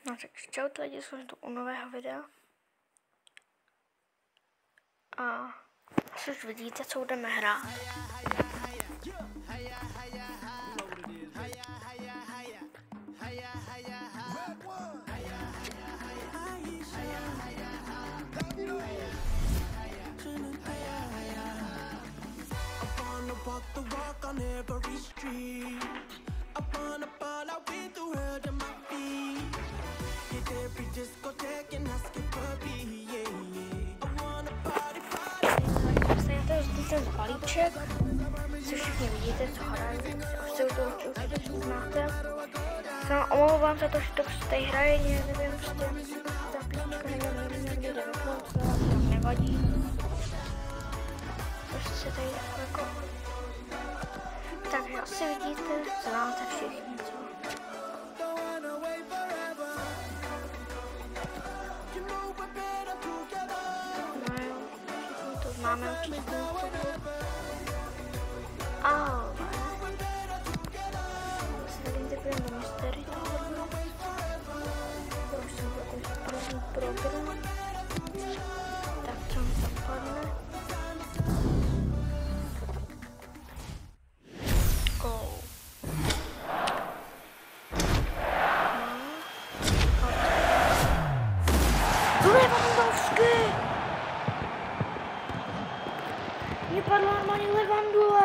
No tak čau lidi, jsem tu u nového videa. A asi už vidíte, co budeme hrát. Ten balíček, co všichni vidíte, co hrají, už se to určitě znáte. Sama omlouvám za to, že to prostě tady hraje, nevím, prostě ta písnička nevím, někdy jde vypnout, to vám nevadí. Prostě se tady jako... Takže asi vidíte, znáte všichni, co? Máme určitě ale sledím takové do mystery tohoto. To už jsem takový první program. Tak co mi tam padne? Lewandowski! Mě padl normálně Levandule.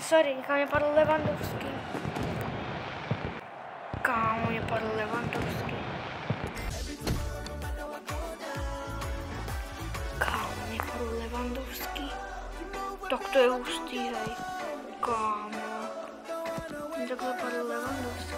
Sorry, někam mě padl Lewandowski. Kámo, mě padl Lewandowski. Kámo, mě padl Lewandowski. Tak to je hustý, hej. Kámo. Mě takhle padl Lewandowski.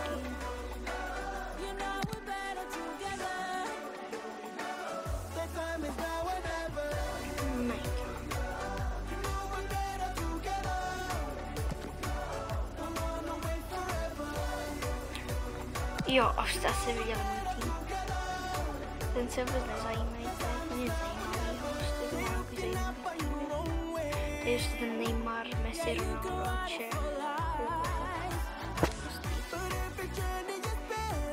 Jo, už jste asi viděli můj tým. Ten se vůbec nezajímají, to je úplně zajímavý host, to je nějaký zajímavý tým. To je ten Neymar, Messi, Ronaldo, Čech.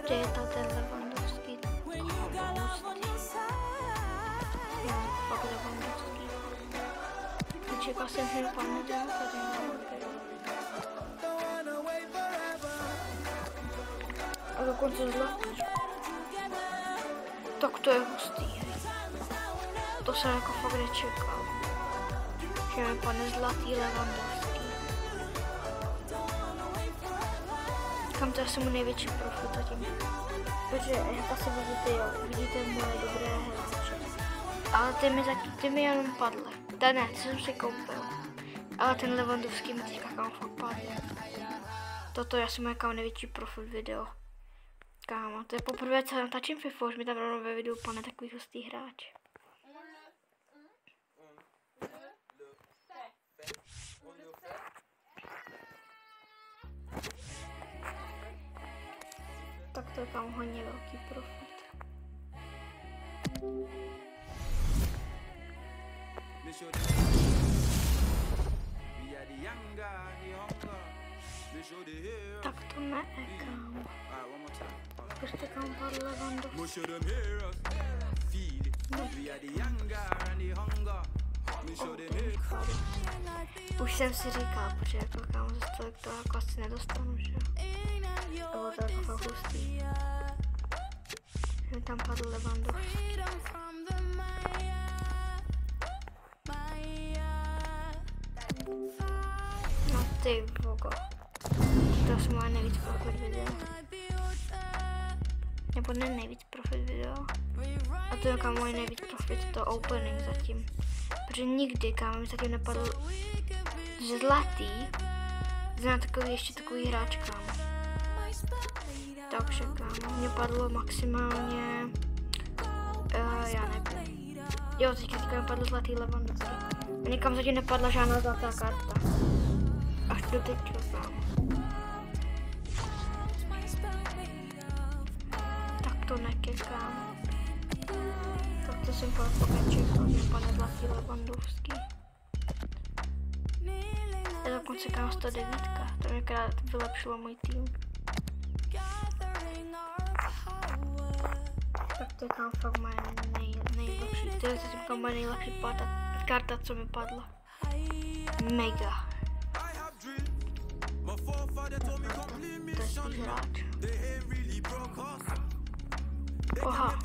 To je to ten Lewandowski. Jo, fakt Lewandowski. Čekal jsem, že dopadne ten a dokonce zlatý. Tak to je hustý, hej. To jsem jako fakt nečekal. Že mi padne zlatý Lewandowski. Kam to je asi můj největší profit zatím. Protože jak asi vidíte, jo, vidíte moje dobré hráče. Ale ty mi jenom padly. Ne, co jsem si koupil. Ale ten Lewandowski mi teďka kam fakt padl. Toto je asi moje kam největší profit video. Kámo, to je poprvé, co natáčím FIFA, už mi tam rovnou ve videu pane takový hustý hráč. Tak to je tam hodně velký profit. Tak to ne, kámo. Prostě kam padl Lewandowski. Už jsem si říkal, protože jako kámo za tolik to jako asi nedostanu, že jo. To bylo to jako fakt hustý. Že mi tam padl Lewandowski. No ty vogo. To jsem moje nejvíc profit video. Nebo ne nejvíc profit video. A to je kámo můj nejvíc profit, to opening zatím. Protože nikdy kámo mi zatím nepadl zlatý. Znám takový ještě takový hráč kámo. Takže kámo, mě padlo maximálně, já nevím. Jo, teďka mi padl zlatý Lewandowski. A nikam zatím nepadla žádná zlatá karta. Až do teďka kámo. To nekekám. Tak to jsem fakt nečekal, že pane zlatý Lewandowski. Je dokonce kam 109, to mě krát vylepšilo můj tým. Tak to je tam fakt moje nejlepší. To je teďka moje nejlepší karta, co mi padla. Mega. To je svý hráč. Oha.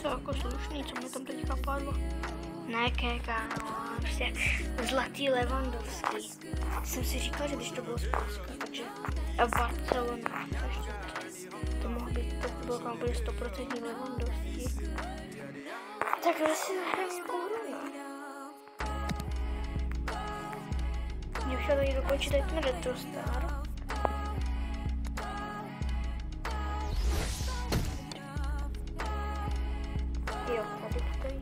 Co jako slušný, co mi tam teďka padlo? Ne, kámo, prostě zlatý Lewandowski. Jsem si říkal, že když to bylo z Polska, takže a Barcelona, takže to mohlo být, to bylo tam bude 100% Lewandowski. Tak asi zahrám nějakou hru, no. Mě už tady dokončit tady ten RetroStar. Jo, tady to je.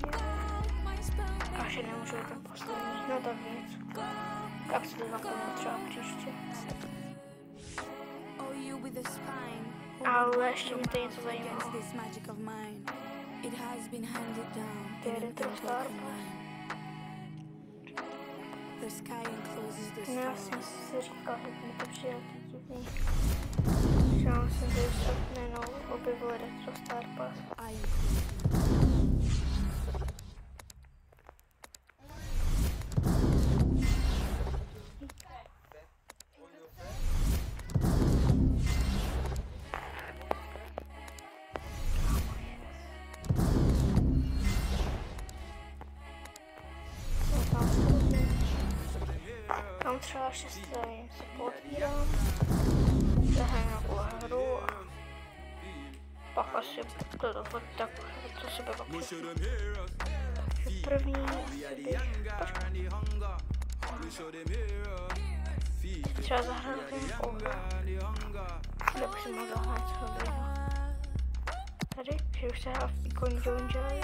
Až nemůžu jít ten poslední, no tak nic. Tak si to zakonám třeba příště. Ale ještě mě to něco zajímalo. To je RetroStar. No, já jsem si říkal, že mi to přijde divný. Že mám jsem si už objevil RetroStar Pass. Tam třeba 6 se potvírám, zahraju nějakou hru a pak asi to tak to sebe pak první třeba zahraju nějakou hru, kde bych si mohl zahrát co dobrého. Tady, že už se hrál v Icon Joy.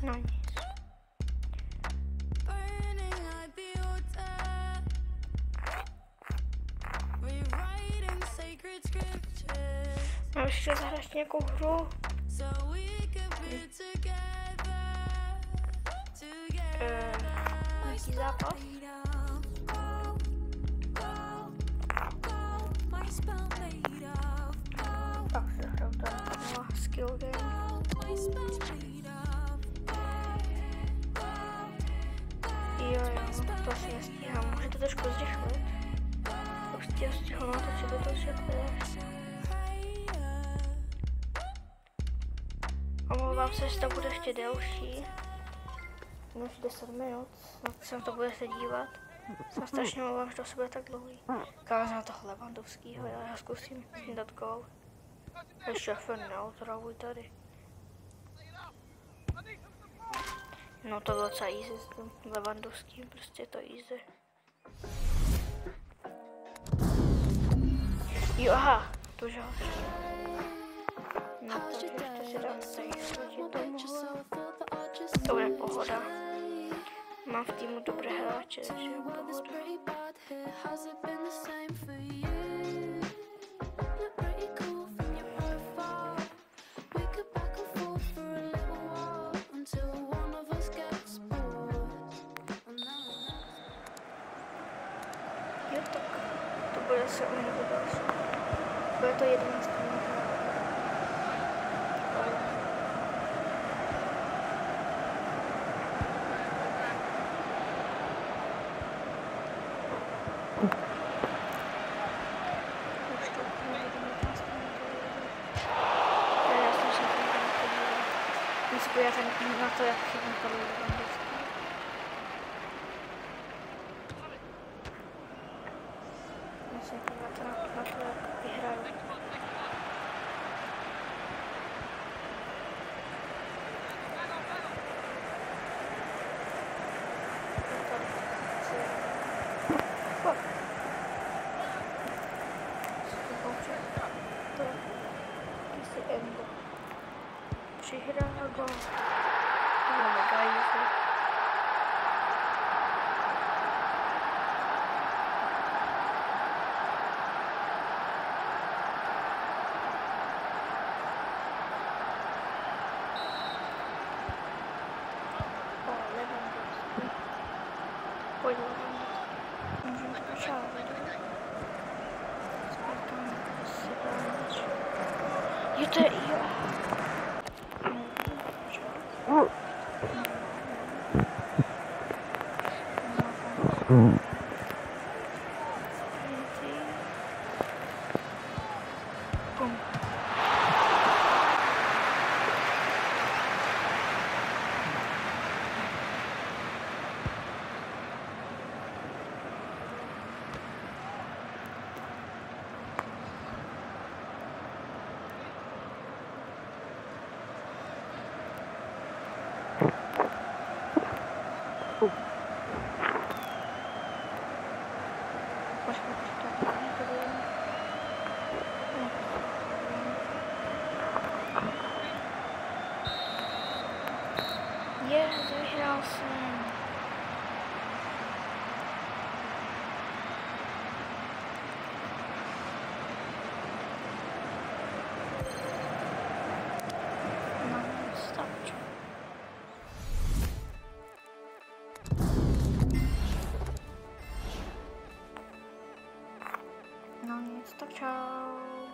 No nic. Já už chtěl zahrát nějakou hru. Nějaký zápas. Tak se hraju tam skill game. Jo, to asi nestíhám. Můžu to trošku zrychlit. Už ti ho stihl natočit do toho světla. Omlouvám se, že to bude ještě delší. Než 10 minut, na to se to budete dívat. Jsem strašně omlouvám, že to bude tak dlouhý. Káže na toho Lewandowskýho, já zkusím dát gól. Ještě neotravuj tady. No to bylo docela easy s tím Lewandowským, prostě je to easy. Jo, aha, to už ho. No takže ještě si dám tady shodit tomu. To bude pohoda. Mám v týmu dobré hráče, takže je pohoda. Jo, tak to bude se u něho další. Bude to 11 minut. Já jsem na to, jak chytnu Karlu Lewandowský. přihrál gol. To bylo mega easy. Pojď, můžeme začát. Jo, to je, jo. Pum. Vyhrál jsem. No, stačí. No nic, tak čau.